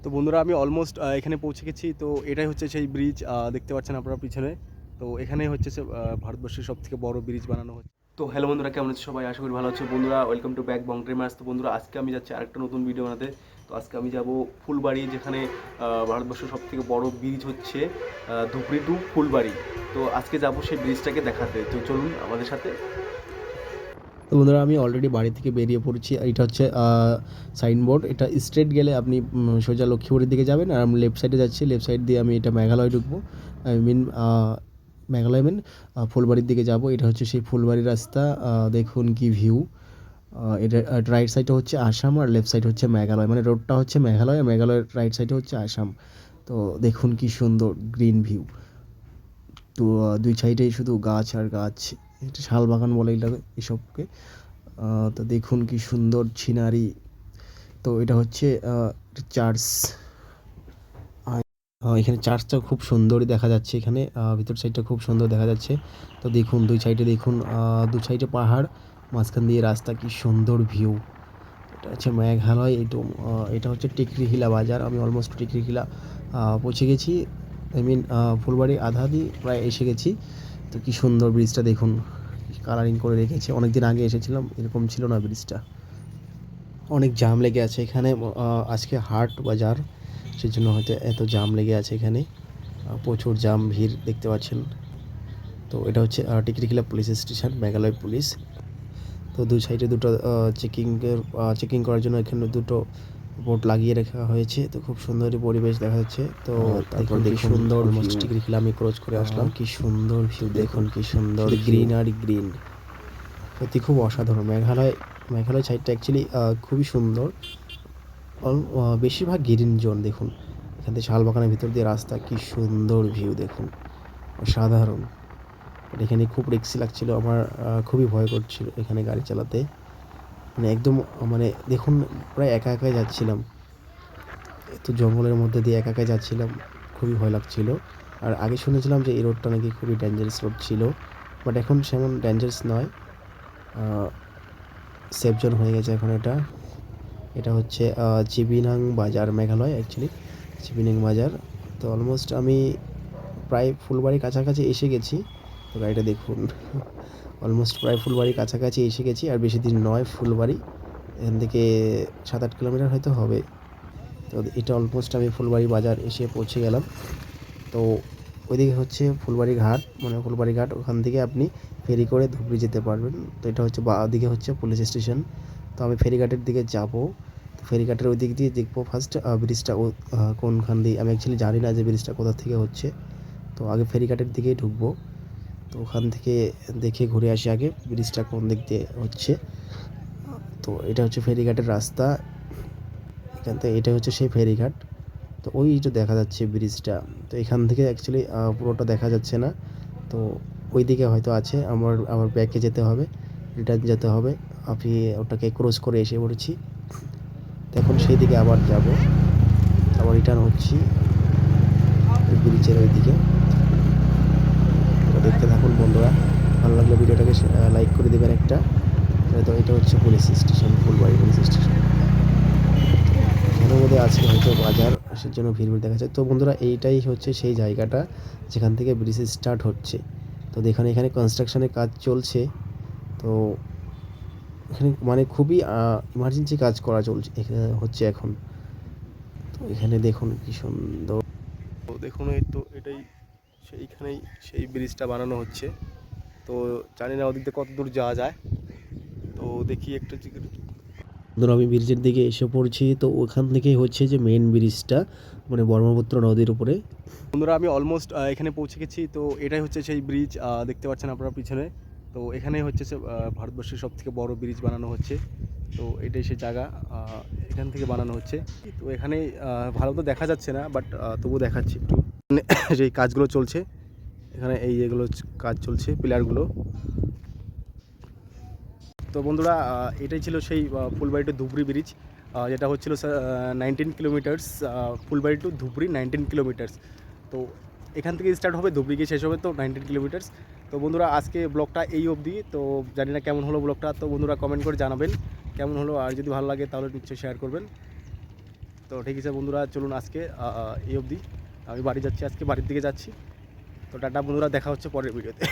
তো বন্ধুরা আমি অলমোস্ট এখানে পৌঁছে গেছি। তো এটাই হচ্ছে সেই ব্রিজ, দেখতে পাচ্ছেন আপনারা পিছনে। তো এখানেই হচ্ছে ভারতবর্ষের সবথেকে বড় ব্রিজ বানানো হচ্ছে। তো হ্যালো বন্ধুরা, কেমন আছো সবাই? আশা করি ভালো আছো। বন্ধুরা welcome to back Bong dreamers. তো বন্ধুরা আজকে আমি যাচ্ছি আরেকটা নতুন ভিডিও বানাতে। তো আজকে আমি যাব ফুলবাড়ি, যেখানে ভারতবর্ষের সবথেকে বড় ব্রিজ হচ্ছে ধুবড়ি টু ফুলবাড়ি। তো আজকে যাব সেই ব্রিজটাকে দেখাতে। তো চলুন আমাদের সাথে। তো বন্ধুরা আমি অলরেডি বাড়ি থেকে বেরিয়ে পড়েছি। এটা হচ্ছে সাইনবোর্ড। এটা স্ট্রেট গেলে আপনি সোজা লক্ষ্মীপুরের দিকে যাবেন, আর আমি লেফট সাইডে যাচ্ছি। লেফট সাইড দিয়ে আমি এটা মেঘালয় ঢুকবো। আই মিন মেঘালয় মিন ফুলবাড়ির দিকে যাব। এটা হচ্ছে সেই ফুলবাড়ির রাস্তা। দেখুন কি ভিউ। এটা রাইট সাইডে হচ্ছে আসাম আর লেফট সাইড হচ্ছে মেঘালয়, মানে রোডটা হচ্ছে মেঘালয় আর মেঘালয়ের রাইট সাইডে হচ্ছে আসাম। তো দেখুন কি সুন্দর গ্রিন ভিউ। তো দুই সাইডেই শুধু গাছ আর গাছ। এটা শাল বাগান বলে এটাকে, এসবকে। তো দেখুন কি সুন্দর সিনারি। তো এটা হচ্ছে চার্চ। এখানে চার্চটা খুব সুন্দরই দেখা যাচ্ছে। এখানে ভিতর সাইডটা খুব সুন্দর দেখা যাচ্ছে। তো দেখুন দুই সাইডে, দেখুন দু সাইডে পাহাড়, মাঝখান দিয়ে রাস্তা, কি সুন্দর ভিউ। এটা হচ্ছে মেঘালয়। এটা হচ্ছে টিকরিহিলা বাজার। আমি অলমোস্ট টিকরিহিলা পৌঁছে গেছি। আই মিন ফুলবাড়ি আধা দিয়ে প্রায় এসে গেছি। তো কি সুন্দর ব্রিজটা দেখুন, কালারিং করে রেখেছে। অনেক দিন আগে এসেছিলাম, এরকম ছিল না ব্রিজটা। অনেক জাম লেগে আছে এখানে। আজকে হাট বাজার, সেজন্য হয়তো এত জাম লেগে আছে এখানে। প্রচুর জাম, ভিড় দেখতে পাচ্ছেন। তো এটা হচ্ছে টিকরিখিলা পুলিশ স্টেশন, মেঘালয় পুলিশ। তো দুই সাইডে দুটো চেকিং করার জন্য এখানে দুটো বোর্ড লাগিয়ে রাখা হয়েছে। তো খুব সুন্দরই পরিবেশ দেখা যাচ্ছে। তো তারপর দেখুন সুন্দর অলমোস্ট টিকরিখিলা আমি ক্রস করে আসলাম। কি সুন্দর ভিউ দেখুন, কি সুন্দর গ্রিন আর গ্রিন। সত্যি খুব অসাধারণ। মেঘালয় সাইডটা অ্যাকচুয়ালি খুবই সুন্দর। বেশিরভাগ গ্রিন জোন দেখুন। এখান থেকে শালবাগানের ভিতর দিয়ে রাস্তা, কি সুন্দর ভিউ দেখুন, অসাধারণ। আর এখানে খুব রিস্কি লাগছিল আমার, খুবই ভয় করছিল এখানে গাড়ি চালাতে। মানে একদম, মানে দেখুন প্রায় একা একাই যাচ্ছিলাম। এত জঙ্গলের মধ্যে দিয়ে একা একাই যাচ্ছিলাম, খুবই ভয় লাগছিল। আর আগে শুনেছিলাম যে এই রোডটা নাকি খুবই ডেঞ্জারাস রোড ছিল, বাট এখন সেমন ডেঞ্জারাস নয়, সেফ জোন হয়ে গেছে এখন এটা। এটা হচ্ছে চিবিনাং বাজার, মেঘালয় অ্যাকচুয়ালি চিবিনাং বাজার। তো অলমোস্ট আমি প্রায় ফুলবাড়ির কাছাকাছি এসে গেছি। তো গাড়িটা দেখুন, অলমোস্ট প্রায় ফুলবাড়ির কাছাকাছি এসে গেছি। আর বেশি দিন নয় ফুলবাড়ি, এখান থেকে 7-8 কিলোমিটার হয়তো হবে। তো এটা অলমোস্ট আমি ফুলবাড়ি বাজার এসে পৌঁছে গেলাম। তো ওইদিকে হচ্ছে ফুলবাড়ি ঘাট, মানে ফুলবাড়ি ঘাট, ওখান থেকে আপনি ফেরি করে ধুবড়ি যেতে পারবেন। তো এটা হচ্ছে বাঁ দিকে হচ্ছে পুলিশ স্টেশন। তো আমি ফেরিঘাটের দিকে যাব। তো ফেরিঘাটের ওই দিক দিয়ে দেখবো ফার্স্ট ব্রিজটা কোনখান দিয়ে। আমি অ্যাকচুয়ালি জানি না যে ব্রিজটা কোথা থেকে হচ্ছে। তো আগে ফেরিঘাটের দিকেই ঢুকবো। তো ওখান থেকে দেখে ঘুরে আসি আগে ব্রিজটা কোন দিক দিয়ে হচ্ছে। তো এটা হচ্ছে ফেরিঘাটের রাস্তা। এখান থেকে এটা হচ্ছে সেই ফেরিঘাট। তো ওই যে দেখা যাচ্ছে ব্রিজটা। তো এখান থেকে অ্যাকচুয়ালি পুরোটা দেখা যাচ্ছে না। তো ওই দিকে হয়তো আছে, আমার ব্যাকে যেতে হবে, রিটার্ন যেতে হবে। আমি ওটাকে ক্রস করে এসে পড়েছি। তো এখন সেই দিকে আবার যাব, আবার রিটার্ন হচ্ছি ব্রিজের ওই দিকে। তো দেখতে থাকুন বন্ধুরা, ভালো লাগলে ভিডিওটাকে লাইক করে দেবেন একটা। তো এটা হচ্ছে police station, Phulbari police station. এখানের মধ্যে আজকে হয়তো বাজার, সেজন্য ভিড় দেখা যায়। তো বন্ধুরা এইটাই হচ্ছে সেই জায়গাটা যেখান থেকে ব্রিজ স্টার্ট হচ্ছে। তো এখানে কনস্ট্রাকশনের কাজ চলছে। তো এখানে মানে খুবই ইমার্জেন্সি কাজ করা হচ্ছে এখন। তো এখানে দেখুন কি সুন্দর। তো দেখুন এই তো এটাই সেইখানেই সেই ব্রিজটা বানানো হচ্ছে। তো জানি না ওদিক দিয়ে কত দূর যাওয়া যায়। তো দেখি একটু ধরুন আমি ব্রিজের দিকে এসে পড়ছি। তো ওখান থেকেই হচ্ছে যে মেন ব্রিজটা, মানে ব্রহ্মপুত্র নদীর উপরে। বন্ধুরা আমি অলমোস্ট এখানে পৌঁছে গেছি। তো এটাই হচ্ছে সেই ব্রিজ, দেখতে পাচ্ছেন আপনার পিছনে। তো এখানেই হচ্ছে ভারতবর্ষের সবথেকে বড় ব্রিজ বানানো হচ্ছে। তো এটাই সেই জায়গা, এখান থেকে বানানো হচ্ছে। তো এখানে ভালো তো দেখা যাচ্ছে না, বাট তবুও দেখাচ্ছি একটু। যেই কাজগুলো চলছে এখানে, এগুলো কাজ চলছে, পিলারগুলো। তো বন্ধুরা এটাই ছিল সেই ফুলবাড়ি টু ধুবড়ি ব্রিজ, যেটা হচ্ছিল 19 kilometres. Phulbari to Dhubri 19 kilometres. তো এখান থেকে স্টার্ট হবে, ধুবড়ি গিয়ে শেষ হবে, তো 19 কিলোমিটার্স। তো বন্ধুরা আজকে ব্লগটা এই অবধি। তো জানি না কেমন হলো ব্লগটা। তো বন্ধুরা কমেন্ট করে জানাবেন কেমন হলো, আর যদি ভালো লাগে তাহলে নিশ্চয়ই শেয়ার করবেন। তো ঠিক আছে বন্ধুরা, চলুন আজকে এই অবধি। আমি বাড়ি যাচ্ছি, আজকে বাড়ির দিকে যাচ্ছি। তো টাটা বন্ধুরা, দেখা হচ্ছে পরের ভিডিওতে।